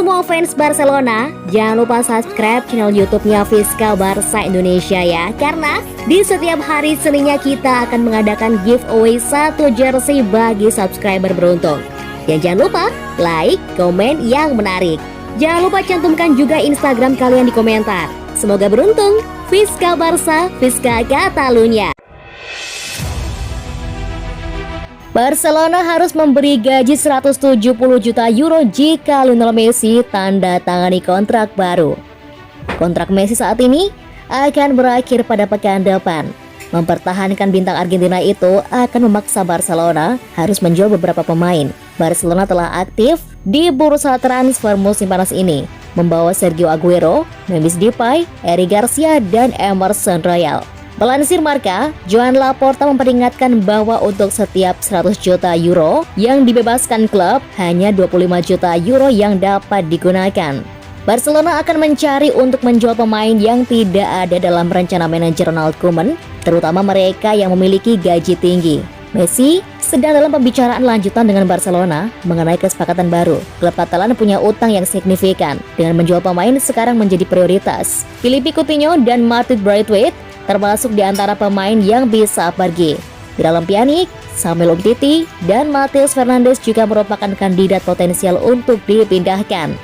semua fans Barcelona, jangan lupa subscribe channel YouTube-nya Fiska Barca Indonesia ya. Karena di setiap hari Seninnya kita akan mengadakan giveaway 1 jersey bagi subscriber beruntung. Dan jangan lupa like, komen yang menarik. Jangan lupa cantumkan juga Instagram kalian di komentar. Semoga beruntung. Fiska Barca, Fiska Catalunya. Barcelona harus memberi gaji 170 juta euro jika Lionel Messi tanda tangani kontrak baru. Kontrak Messi saat ini akan berakhir pada pekan depan. Mempertahankan bintang Argentina itu akan memaksa Barcelona harus menjual beberapa pemain. Barcelona telah aktif di bursa transfer musim panas ini, membawa Sergio Aguero, Memphis Depay, Eric Garcia, dan Emerson Royal. Melansir Marca, Joan Laporta memperingatkan bahwa untuk setiap 100 juta euro yang dibebaskan klub, hanya 25 juta euro yang dapat digunakan. Barcelona akan mencari untuk menjual pemain yang tidak ada dalam rencana manajer Ronald Koeman, terutama mereka yang memiliki gaji tinggi. Messi sedang dalam pembicaraan lanjutan dengan Barcelona mengenai kesepakatan baru. Klub Catalan punya utang yang signifikan, dengan menjual pemain sekarang menjadi prioritas. Philippe Coutinho dan Martin Braithwaite termasuk di antara pemain yang bisa pergi. Miralem Pjanic, Samuel Umtiti, dan Matheus Fernandes juga merupakan kandidat potensial untuk dipindahkan.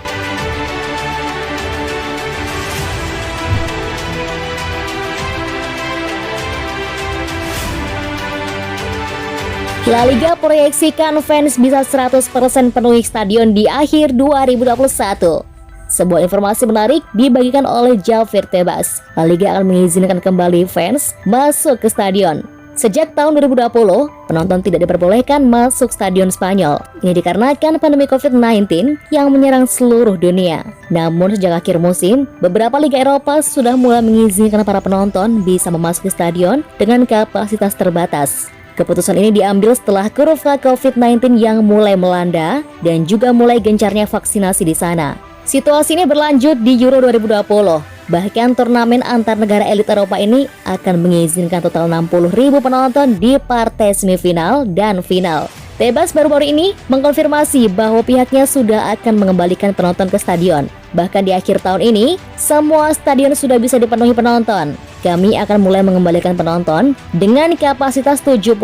La Liga proyeksikan fans bisa 100% penuhi stadion di akhir 2021. Sebuah informasi menarik dibagikan oleh Javier Tebas. La Liga akan mengizinkan kembali fans masuk ke stadion. Sejak tahun 2020, penonton tidak diperbolehkan masuk stadion Spanyol. Ini dikarenakan pandemi COVID-19 yang menyerang seluruh dunia. Namun sejak akhir musim, beberapa liga Eropa sudah mulai mengizinkan para penonton bisa memasuki stadion dengan kapasitas terbatas. Keputusan ini diambil setelah kurva COVID-19 yang mulai melanda dan juga mulai gencarnya vaksinasi di sana. Situasi ini berlanjut di Euro 2020. Bahkan turnamen antar negara elit Eropa ini akan mengizinkan total 60.000 penonton di partai semifinal dan final. Tebas baru-baru ini mengkonfirmasi bahwa pihaknya sudah akan mengembalikan penonton ke stadion. Bahkan di akhir tahun ini, semua stadion sudah bisa dipenuhi penonton. Kami akan mulai mengembalikan penonton dengan kapasitas 70%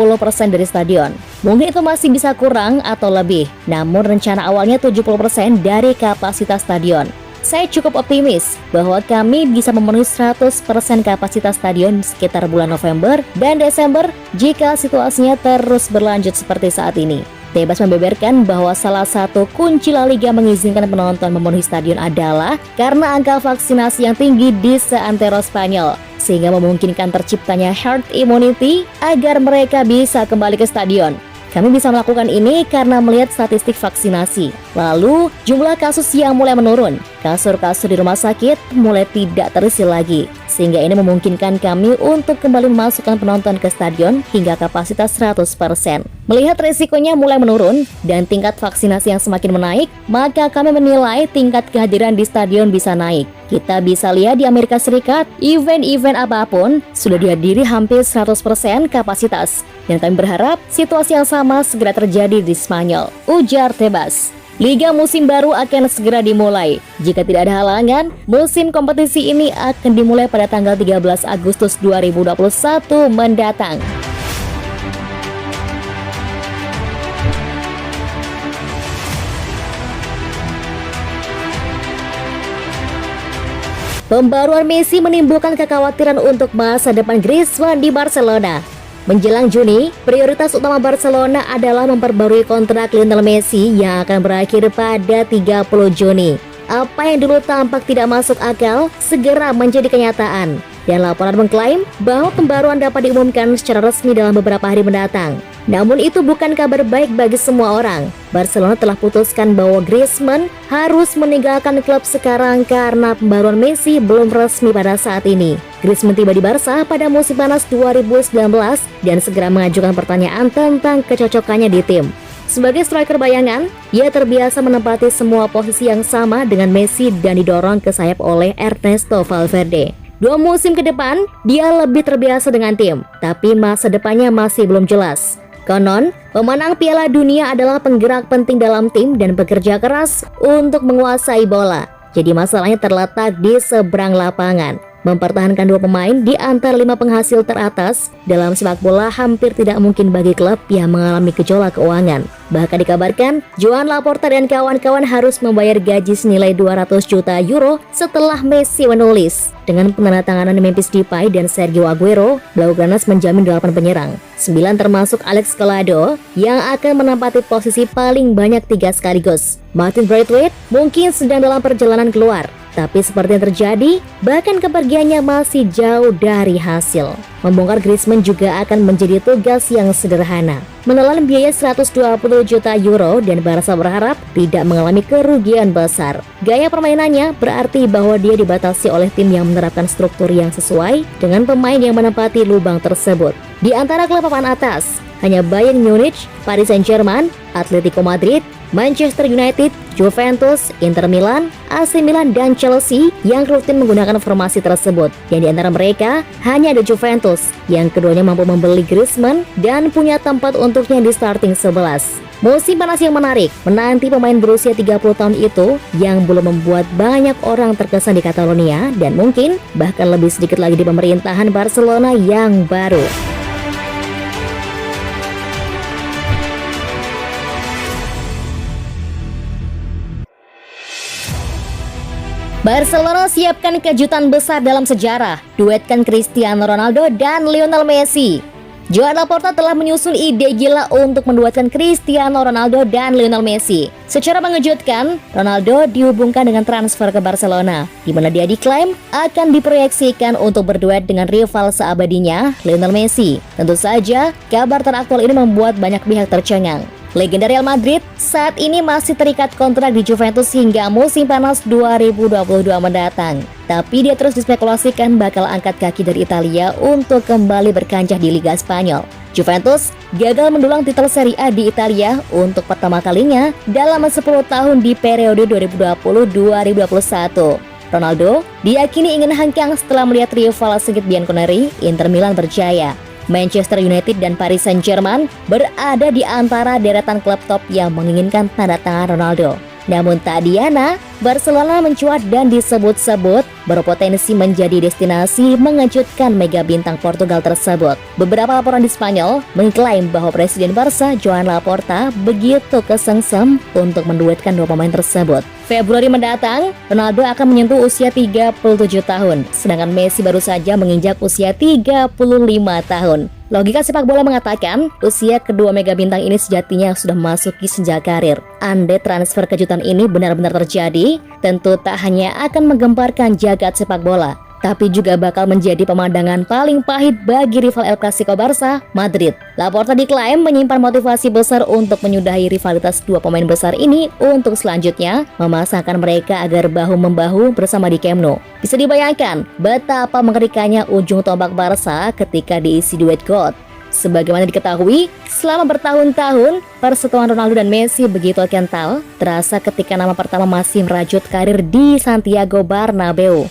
dari stadion. Mungkin itu masih bisa kurang atau lebih, namun rencana awalnya 70% dari kapasitas stadion. Saya cukup optimis bahwa kami bisa memenuhi 100% kapasitas stadion sekitar bulan November dan Desember jika situasinya terus berlanjut seperti saat ini. Tebas membeberkan bahwa salah satu kunci La Liga mengizinkan penonton memenuhi stadion adalah karena angka vaksinasi yang tinggi di seantero Spanyol, sehingga memungkinkan terciptanya herd immunity agar mereka bisa kembali ke stadion. Kami bisa melakukan ini karena melihat statistik vaksinasi. Lalu, jumlah kasus yang mulai menurun. Kasur-kasur di rumah sakit mulai tidak terisi lagi. Sehingga ini memungkinkan kami untuk kembali memasukkan penonton ke stadion hingga kapasitas 100%. Melihat resikonya mulai menurun dan tingkat vaksinasi yang semakin menaik, maka kami menilai tingkat kehadiran di stadion bisa naik. Kita bisa lihat di Amerika Serikat, event-event apapun sudah dihadiri hampir 100% kapasitas. Dan kami berharap situasi yang sama segera terjadi di Spanyol, ujar Tebas. Liga musim baru akan segera dimulai. Jika tidak ada halangan, musim kompetisi ini akan dimulai pada tanggal 13 Agustus 2021 mendatang. Pembaruan Messi menimbulkan kekhawatiran untuk masa depan Griezmann di Barcelona. Menjelang Juni, prioritas utama Barcelona adalah memperbarui kontrak Lionel Messi yang akan berakhir pada 30 Juni. Apa yang dulu tampak tidak masuk akal segera menjadi kenyataan. Dan laporan mengklaim bahwa pembaruan dapat diumumkan secara resmi dalam beberapa hari mendatang. Namun itu bukan kabar baik bagi semua orang. Barcelona telah putuskan bahwa Griezmann harus meninggalkan klub sekarang karena pembaruan Messi belum resmi pada saat ini. Griezmann tiba di Barca pada musim panas 2019 dan segera mengajukan pertanyaan tentang kecocokannya di tim. Sebagai striker bayangan, ia terbiasa menempati semua posisi yang sama dengan Messi dan didorong ke sayap oleh Ernesto Valverde. 2 musim ke depan, dia lebih terbiasa dengan tim, tapi masa depannya masih belum jelas. Konon, pemenang Piala Dunia adalah penggerak penting dalam tim dan bekerja keras untuk menguasai bola. Jadi masalahnya terletak di seberang lapangan. Mempertahankan dua pemain di antara 5 penghasil teratas dalam sepak bola hampir tidak mungkin bagi klub yang mengalami gejolak keuangan. Bahkan dikabarkan, Joan Laporta dan kawan-kawan harus membayar gaji senilai 200 juta euro setelah Messi menulis. Dengan penandatanganan Memphis Depay dan Sergio Aguero, Blaugranas menjamin 8 penyerang. 9 termasuk Alex Collado yang akan menempati posisi paling banyak 3 sekaligus. Martin Braithwaite mungkin sedang dalam perjalanan keluar. Tapi seperti yang terjadi, bahkan kepergiannya masih jauh dari hasil. Membongkar Griezmann juga akan menjadi tugas yang sederhana. Menelan biaya 120 juta euro dan Barca berharap tidak mengalami kerugian besar. Gaya permainannya berarti bahwa dia dibatasi oleh tim yang menerapkan struktur yang sesuai dengan pemain yang menempati lubang tersebut. Di antara klub papan atas, hanya Bayern Munich, Paris Saint-Germain, Atletico Madrid, Manchester United, Juventus, Inter Milan, AC Milan, dan Chelsea yang rutin menggunakan formasi tersebut. Yang di antara mereka hanya ada Juventus, yang keduanya mampu membeli Griezmann dan punya tempat untuknya di starting 11. Musim panas yang menarik menanti pemain berusia 30 tahun itu yang belum membuat banyak orang terkesan di Catalonia dan mungkin bahkan lebih sedikit lagi di pemerintahan Barcelona yang baru. Barcelona siapkan kejutan besar dalam sejarah, duetkan Cristiano Ronaldo dan Lionel Messi. Joan Laporta telah menyusun ide gila untuk menduetkan Cristiano Ronaldo dan Lionel Messi. Secara mengejutkan, Ronaldo dihubungkan dengan transfer ke Barcelona, di mana dia diklaim akan diproyeksikan untuk berduet dengan rival seabadinya, Lionel Messi. Tentu saja, kabar teraktual ini membuat banyak pihak tercengang. Legenda Real Madrid saat ini masih terikat kontrak di Juventus hingga musim panas 2022 mendatang. Tapi dia terus dispekulasikan bakal angkat kaki dari Italia untuk kembali berkancah di Liga Spanyol. Juventus gagal mendulang titel Serie A di Italia untuk pertama kalinya dalam 10 tahun di periode 2020-2021. Ronaldo diyakini ingin hengkang setelah melihat rival sengit Bianconeri, Inter Milan berjaya. Manchester United dan Paris Saint-Germain berada di antara deretan klub top yang menginginkan tanda tangan Ronaldo. Namun tak diana, Barcelona mencuat dan disebut-sebut berpotensi menjadi destinasi mengejutkan mega bintang Portugal tersebut. Beberapa laporan di Spanyol mengklaim bahwa Presiden Barca Joan Laporta begitu kesengsem untuk menduetkan dua pemain tersebut. Februari mendatang, Ronaldo akan menyentuh usia 37 tahun, sedangkan Messi baru saja menginjak usia 35 tahun. Logika sepak bola mengatakan, usia kedua mega bintang ini sejatinya sudah memasuki senja karir. Andai transfer kejutan ini benar-benar terjadi, tentu tak hanya akan menggemparkan jagat sepak bola, tapi juga bakal menjadi pemandangan paling pahit bagi rival El Clasico Barca, Madrid. Laporta diklaim menyimpan motivasi besar untuk menyudahi rivalitas dua pemain besar ini untuk selanjutnya memasangkan mereka agar bahu-membahu bersama di Camp Nou. Bisa dibayangkan betapa mengerikannya ujung tombak Barca ketika diisi duet GOAT. Sebagaimana diketahui, selama bertahun-tahun, persatuan Ronaldo dan Messi begitu kental, terasa ketika nama pertama masih merajut karir di Santiago Bernabeu.